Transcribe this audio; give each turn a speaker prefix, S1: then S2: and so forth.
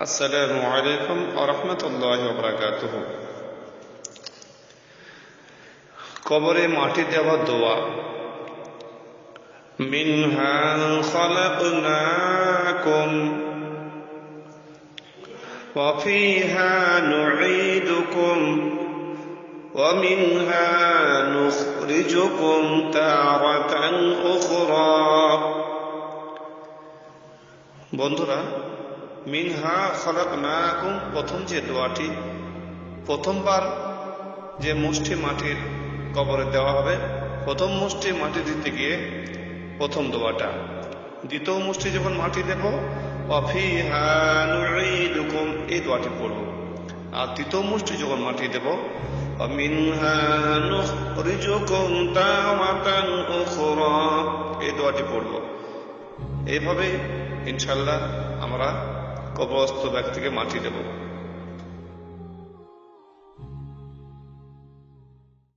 S1: আসসালামু আলাইকুম ওয়া রাহমাতুল্লাহি ওয়া বারাকাতুহু। কবরে মাটি দেওয়া দোয়া। মিনহা খালাকনাকুম ওয়া ফিহা নুঈদুকুম ওয়া মিনহা নুখরিজুকুম তারাতান উখরা। বন্ধুরা, মিনহা খালাকনাকুম প্রথম যে দোয়াটি, প্রথমবার যে মুষ্টি মাটির কবরে দেওয়া হবে, প্রথম মুষ্টি মাটি দিতে গিয়ে প্রথম দোয়াটা, দ্বিতীয় মুষ্টি যখন মাটি দেব ওয়াফিহা নুঈদুকুম এই দোয়াটি পড়ব, আর তৃতীয় মুষ্টি যখন মাটি দেব মিনহা নুখরিজুকুম তারাতান উখরা এই দোয়াটি পড়ব। এইভাবে ইনশাআল্লাহ আমরা কবরস্থ ব্যক্তিকে মাটি দেব।